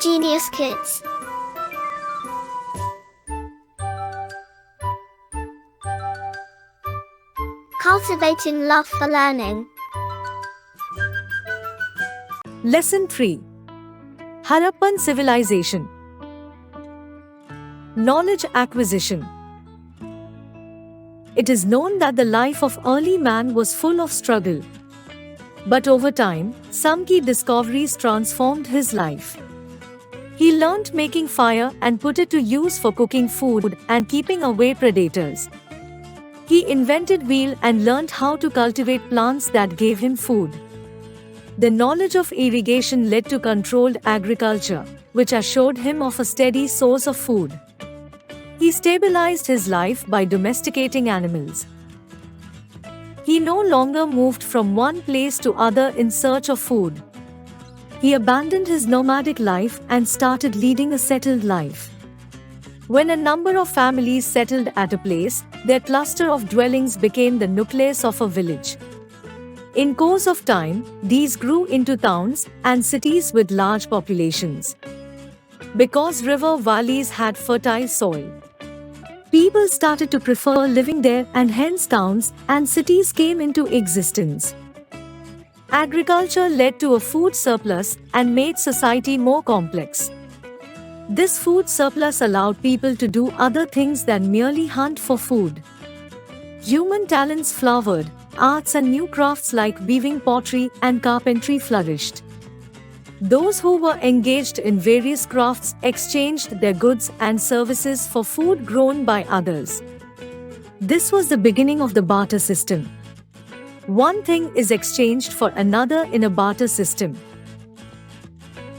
Genius Kids. Cultivating love for learning. Lesson 3. Harappan Civilization. Knowledge acquisition. It is known that the life of early man was full of struggle. But over time, some key discoveries transformed his life. He learned making fire and put it to use for cooking food and keeping away predators. He invented wheel and learned how to cultivate plants that gave him food. The knowledge of irrigation led to controlled agriculture, which assured him of a steady source of food. He stabilized his life by domesticating animals. He no longer moved from one place to other in search of food. He abandoned his nomadic life and started leading a settled life. When a number of families settled at a place, their cluster of dwellings became the nucleus of a village. In course of time, these grew into towns and cities with large populations. Because river valleys had fertile soil, people started to prefer living there, and hence towns and cities came into existence. Agriculture led to a food surplus and made society more complex. This food surplus allowed people to do other things than merely hunt for food. Human talents flowered, arts and new crafts like weaving, pottery, and carpentry flourished. Those who were engaged in various crafts exchanged their goods and services for food grown by others. This was the beginning of the barter system. One thing is exchanged for another in a barter system.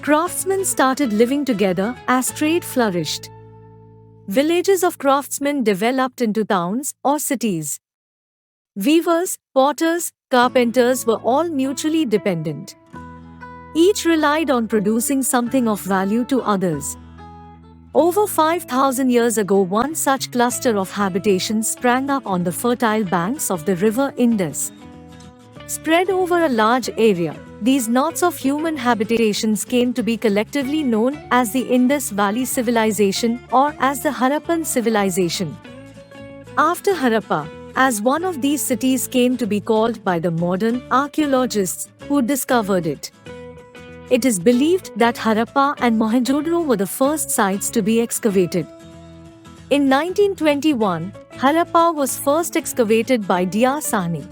Craftsmen started living together as trade flourished. Villages of craftsmen developed into towns or cities. Weavers, potters, carpenters were all mutually dependent. Each relied on producing something of value to others. Over 5,000 years ago, one such cluster of habitations sprang up on the fertile banks of the river Indus. Spread over a large area, these knots of human habitations came to be collectively known as the Indus Valley Civilization or as the Harappan Civilization. After Harappa, as one of these cities came to be called by the modern archaeologists who discovered it. It is believed that Harappa and Mohenjo-daro were the first sites to be excavated. In 1921, Harappa was first excavated by D.R. Sahni.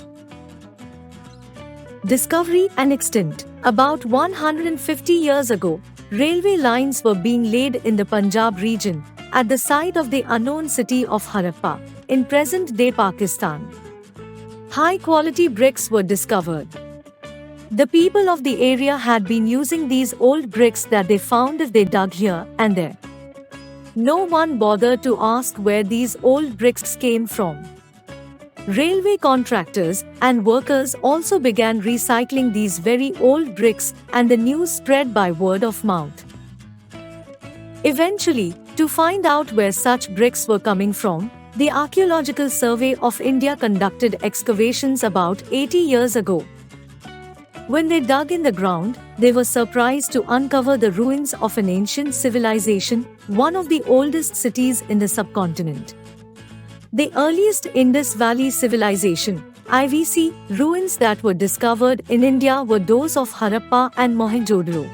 Discovery and extent. About 150 years ago, railway lines were being laid in the Punjab region, at the site of the unknown city of Harappa, in present-day Pakistan. High-quality bricks were discovered. The people of the area had been using these old bricks that they found if they dug here and there. No one bothered to ask where these old bricks came from. Railway contractors and workers also began recycling these very old bricks, and the news spread by word of mouth. Eventually, to find out where such bricks were coming from, the Archaeological Survey of India conducted excavations about 80 years ago. When they dug in the ground, they were surprised to uncover the ruins of an ancient civilization, one of the oldest cities in the subcontinent. The earliest Indus Valley Civilization (IVC) ruins that were discovered in India were those of Harappa and Mohenjo-daro.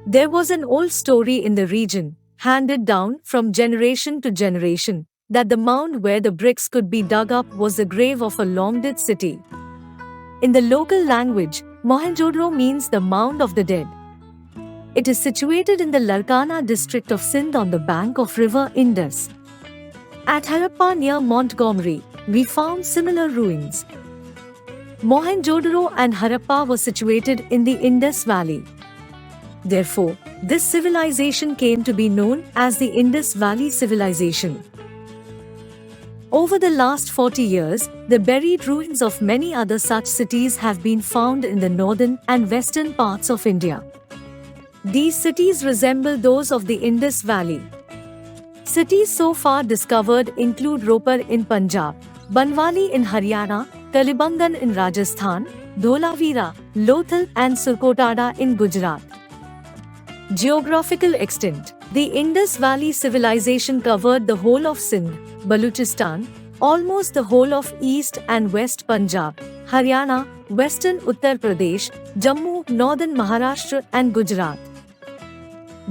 There was an old story in the region, handed down from generation to generation, that the mound where the bricks could be dug up was the grave of a long-dead city. In the local language, Mohenjo-daro means the mound of the dead. It is situated in the Larkana district of Sindh on the bank of river Indus. At Harappa near Montgomery, we found similar ruins. Mohenjo-daro and Harappa were situated in the Indus Valley. Therefore, this civilization came to be known as the Indus Valley Civilization. Over the last 40 years, the buried ruins of many other such cities have been found in the northern and western parts of India. These cities resemble those of the Indus Valley. Cities so far discovered include Ropar in Punjab, Banwali in Haryana, Kalibangan in Rajasthan, Dholavira, Lothal and Surkotada in Gujarat. Geographical extent. The Indus Valley Civilization covered the whole of Sindh, Baluchistan, almost the whole of East and West Punjab, Haryana, Western Uttar Pradesh, Jammu, Northern Maharashtra and Gujarat.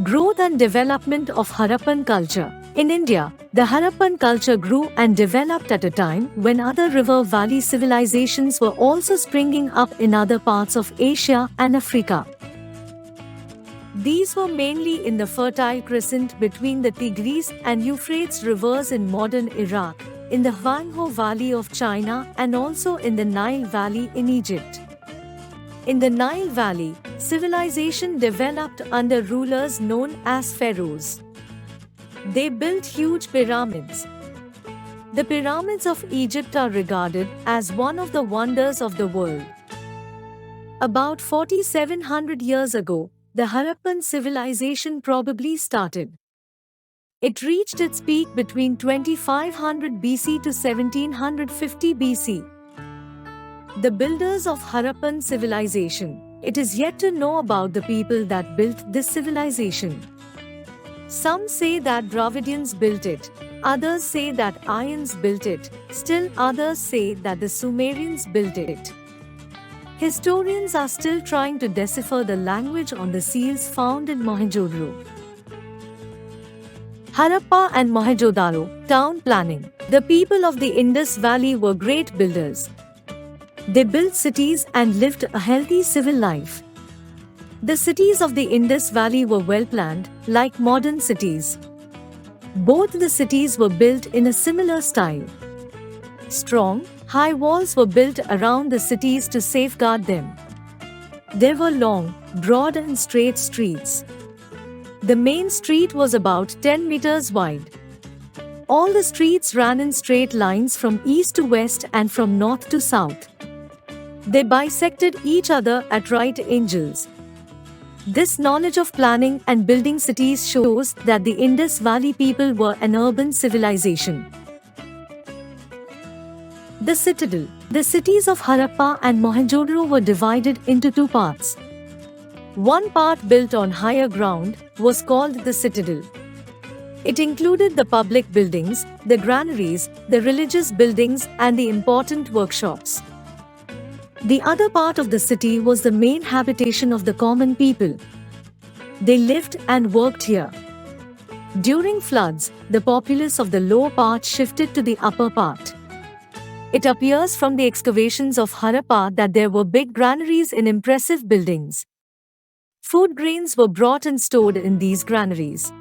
Growth and development of Harappan culture. In India, the Harappan culture grew and developed at a time when other river valley civilizations were also springing up in other parts of Asia and Africa. These were mainly in the Fertile Crescent between the Tigris and Euphrates rivers in modern Iraq, in the Huanghe Valley of China and also in the Nile Valley in Egypt. In the Nile Valley, civilization developed under rulers known as pharaohs. They built huge pyramids. The pyramids of Egypt are regarded as one of the wonders of the world. About 4,700 years ago, the Harappan civilization probably started. It reached its peak between 2500 BC to 1750 BC. The builders of Harappan civilization. It is yet to know about the people that built this civilization. Some say that Dravidians built it, others say that Aryans built it, still others say that the Sumerians built it. Historians are still trying to decipher the language on the seals found in Mohenjo-daro. Harappa and Mohenjo-daro, town planning. The people of the Indus Valley were great builders. They built cities and lived a healthy civil life. The cities of the Indus Valley were well planned, like modern cities. Both the cities were built in a similar style. Strong, high walls were built around the cities to safeguard them. There were long, broad and straight streets. The main street was about 10 meters wide. All the streets ran in straight lines from east to west and from north to south. They bisected each other at right angles. This knowledge of planning and building cities shows that the Indus Valley people were an urban civilization. The citadel. The cities of Harappa and Mohenjo-daro were divided into two parts. One part built on higher ground was called the citadel. It included the public buildings, the granaries, the religious buildings and the important workshops. The other part of the city was the main habitation of the common people. They lived and worked here. During floods, the populace of the lower part shifted to the upper part. It appears from the excavations of Harappa that there were big granaries in impressive buildings. Food grains were brought and stored in these granaries.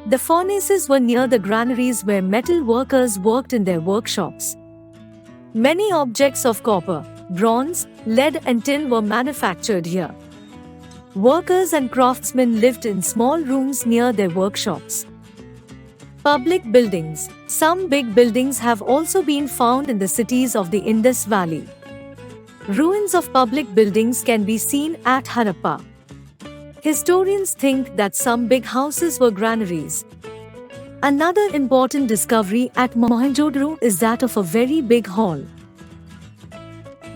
The furnaces were near the granaries where metal workers worked in their workshops. Many objects of copper, bronze, lead and tin were manufactured here. Workers and craftsmen lived in small rooms near their workshops. Public buildings. Some big buildings have also been found in the cities of the Indus Valley. Ruins of public buildings can be seen at Harappa. Historians think that some big houses were granaries. Another important discovery at Mohenjo-daro is that of a very big hall.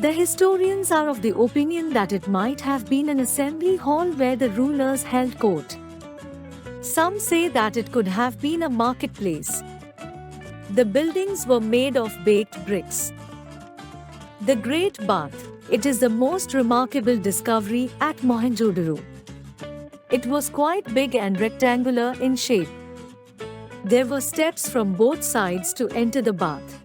The historians are of the opinion that it might have been an assembly hall where the rulers held court. Some say that it could have been a marketplace. The buildings were made of baked bricks. The Great Bath. It is the most remarkable discovery at Mohenjo-daro. It was quite big and rectangular in shape. There were steps from both sides to enter the bath.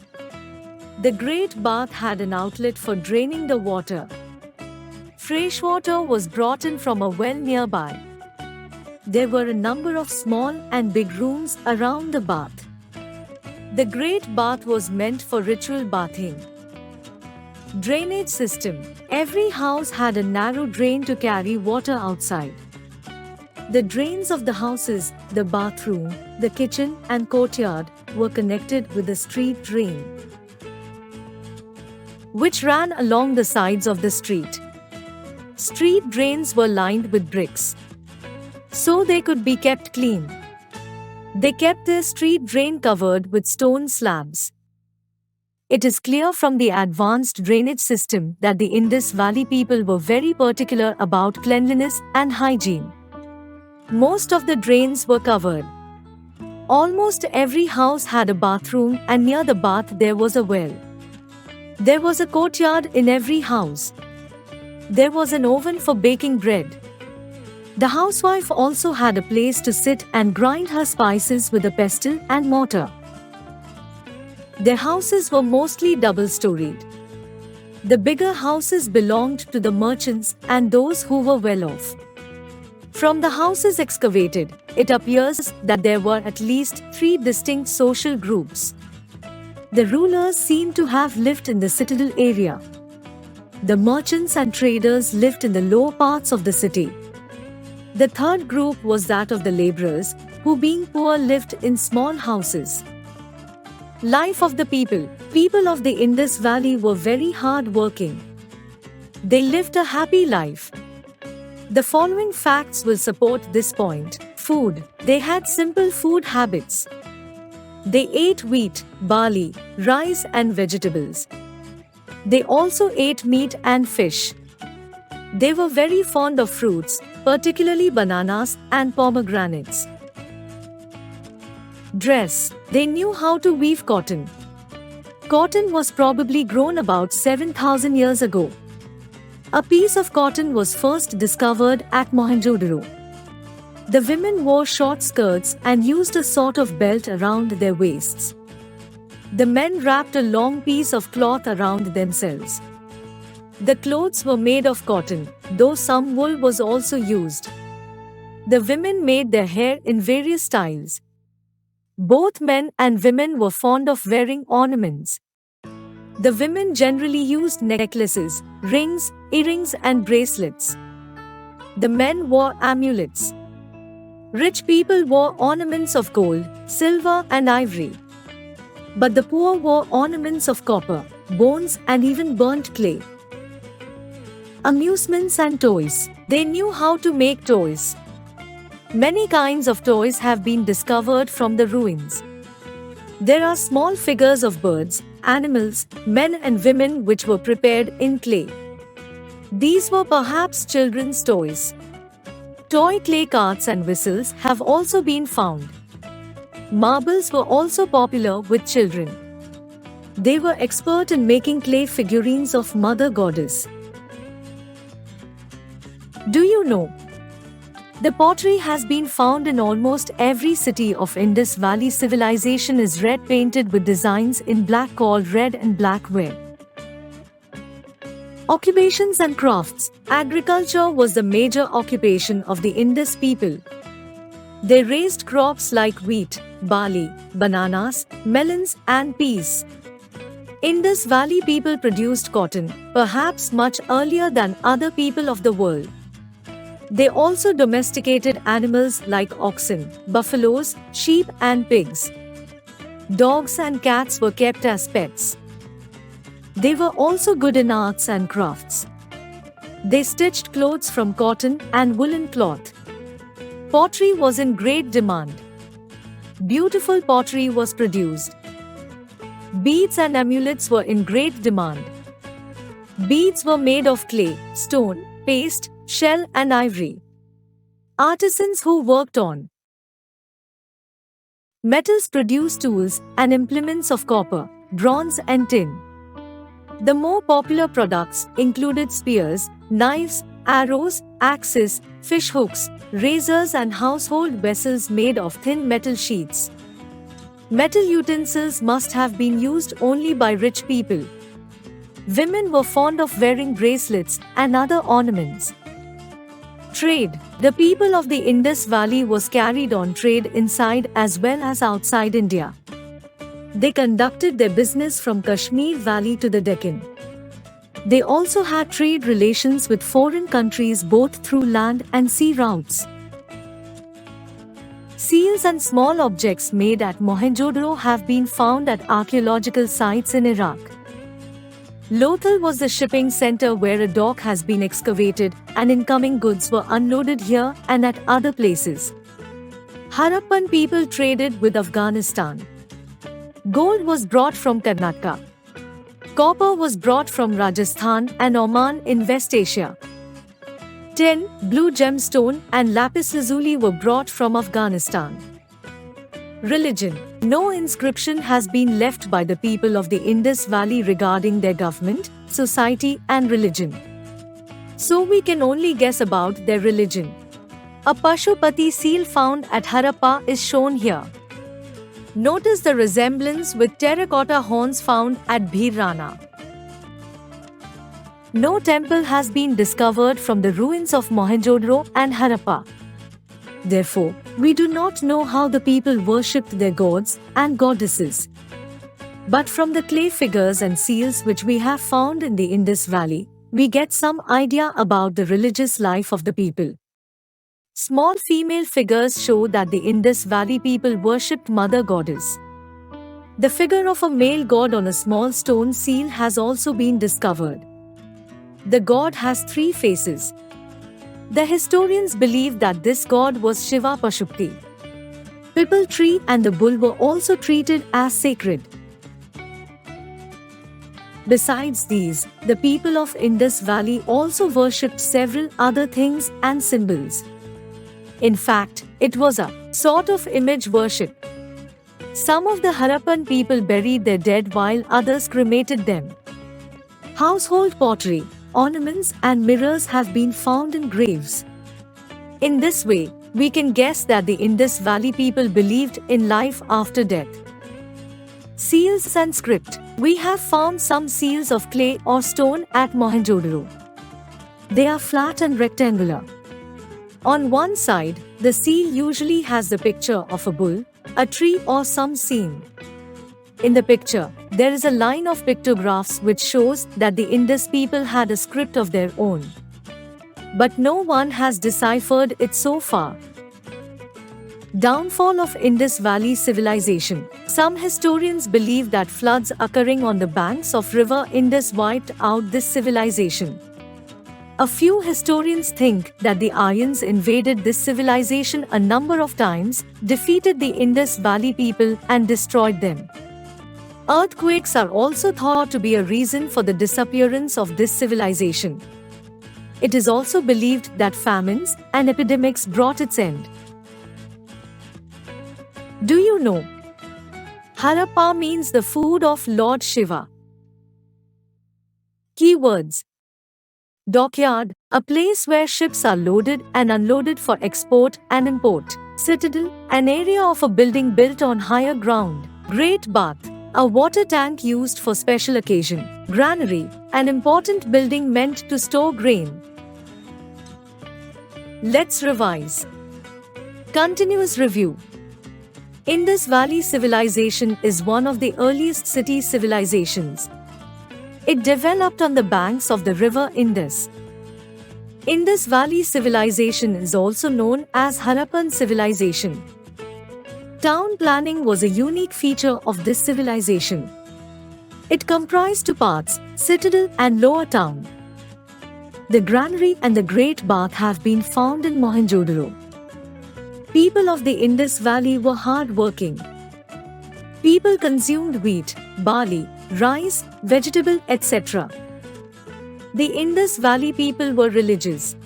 The Great Bath had an outlet for draining the water. Fresh water was brought in from a well nearby. There were a number of small and big rooms around the bath. The Great Bath was meant for ritual bathing. Drainage system. Every house had a narrow drain to carry water outside. The drains of the houses, the bathroom, the kitchen and courtyard were connected with a street drain, which ran along the sides of the street. Street drains were lined with bricks, so they could be kept clean. They kept their street drain covered with stone slabs. It is clear from the advanced drainage system that the Indus Valley people were very particular about cleanliness and hygiene. Most of the drains were covered. Almost every house had a bathroom, and near the bath there was a well. There was a courtyard in every house. There was an oven for baking bread. The housewife also had a place to sit and grind her spices with a pestle and mortar. Their houses were mostly double-storied. The bigger houses belonged to the merchants and those who were well off. From the houses excavated, it appears that there were at least 3 distinct social groups. The rulers seem to have lived in the citadel area. The merchants and traders lived in the lower parts of the city. The third group was that of the laborers, who being poor lived in small houses. Life of the people. People of the Indus Valley were very hard-working. They lived a happy life. The following facts will support this point. Food. They had simple food habits. They ate wheat, barley, rice and vegetables. They also ate meat and fish. They were very fond of fruits, particularly bananas and pomegranates. Dress. They knew how to weave cotton. Cotton was probably grown about 7,000 years ago. A piece of cotton was first discovered at Mohenjo-daro. The women wore short skirts and used a sort of belt around their waists. The men wrapped a long piece of cloth around themselves. The clothes were made of cotton, though some wool was also used. The women made their hair in various styles. Both men and women were fond of wearing ornaments. The women generally used necklaces, rings, earrings and bracelets. The men wore amulets. Rich people wore ornaments of gold, silver and ivory. But the poor wore ornaments of copper, bones and even burnt clay. Amusements and toys. They knew how to make toys. Many kinds of toys have been discovered from the ruins. There are small figures of birds, animals, men and women which were prepared in clay. These were perhaps children's toys. Toy clay carts and whistles have also been found. Marbles were also popular with children. They were expert in making clay figurines of Mother Goddess. Do you know? The pottery has been found in almost every city of Indus Valley. Civilization is red painted with designs in black called red and black ware. Occupations and crafts. Agriculture was the major occupation of the Indus people. They raised crops like wheat, barley, bananas, melons and peas. Indus Valley people produced cotton, perhaps much earlier than other people of the world. They also domesticated animals like oxen, buffaloes, sheep and pigs. Dogs and cats were kept as pets. They were also good in arts and crafts. They stitched clothes from cotton and woolen cloth. Pottery was in great demand. Beautiful pottery was produced. Beads and amulets were in great demand. Beads were made of clay, stone, paste, shell and ivory. Artisans who worked on metals produced tools and implements of copper, bronze and tin. The more popular products included spears, knives, arrows, axes, fish hooks, razors and household vessels made of thin metal sheets. Metal utensils must have been used only by rich people. Women were fond of wearing bracelets and other ornaments. Trade. The people of the Indus Valley was carried on trade inside as well as outside India. They conducted their business from Kashmir Valley to the Deccan. They also had trade relations with foreign countries both through land and sea routes. Seals and small objects made at Mohenjo-daro have been found at archaeological sites in Iraq. Lothal was the shipping center where a dock has been excavated and incoming goods were unloaded here and at other places. Harappan people traded with Afghanistan. Gold was brought from Karnataka. Copper was brought from Rajasthan and Oman in West Asia. 10. Blue gemstone and lapis lazuli were brought from Afghanistan. Religion. No inscription has been left by the people of the Indus Valley regarding their government, society, and religion. So we can only guess about their religion. A Pashupati seal found at Harappa is shown here. Notice the resemblance with terracotta horns found at Bhirrana. No temple has been discovered from the ruins of Mohenjo-daro and Harappa. Therefore, we do not know how the people worshipped their gods and goddesses. But from the clay figures and seals which we have found in the Indus Valley, we get some idea about the religious life of the people. Small female figures show that the Indus Valley people worshipped Mother Goddess. The figure of a male god on a small stone seal has also been discovered. The god has 3 faces. The historians believe that this god was Shiva Pashupati. Pipal tree and the bull were also treated as sacred. Besides these, the people of Indus Valley also worshipped several other things and symbols. In fact, it was a sort of image worship. Some of the Harappan people buried their dead while others cremated them. Household pottery, ornaments and mirrors have been found in graves. In this way, we can guess that the Indus Valley people believed in life after death. Seals and script. We have found some seals of clay or stone at Mohenjo-daro. They are flat and rectangular. On one side, the seal usually has the picture of a bull, a tree or some scene. In the picture, there is a line of pictographs which shows that the Indus people had a script of their own. But no one has deciphered it so far. Downfall of Indus Valley Civilization. Some historians believe that floods occurring on the banks of river Indus wiped out this civilization. A few historians think that the Aryans invaded this civilization a number of times, defeated the Indus Valley people and destroyed them. Earthquakes are also thought to be a reason for the disappearance of this civilization. It is also believed that famines and epidemics brought its end. Do you know? Harappa means the food of Lord Shiva. Keywords: dockyard, a place where ships are loaded and unloaded for export and import. Citadel, an area of a building built on higher ground. Great bath, a water tank used for special occasion. Granary, an important building meant to store grain. Let's revise. Continuous review. Indus Valley Civilization is one of the earliest city civilizations. It developed on the banks of the river Indus. Indus Valley Civilization is also known as Harappan Civilization. Town planning was a unique feature of this civilization. It comprised 2 parts, citadel and lower town. The granary and the great bath have been found in Mohenjo-daro. People of the Indus Valley were hard-working. People consumed wheat, barley, rice, vegetable, etc. The Indus Valley people were religious.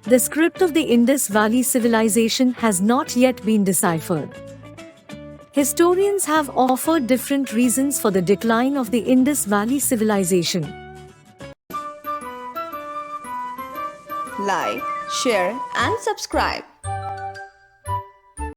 The script of the Indus Valley Civilization has not yet been deciphered. Historians have offered different reasons for the decline of the Indus Valley Civilization. Like, share and subscribe.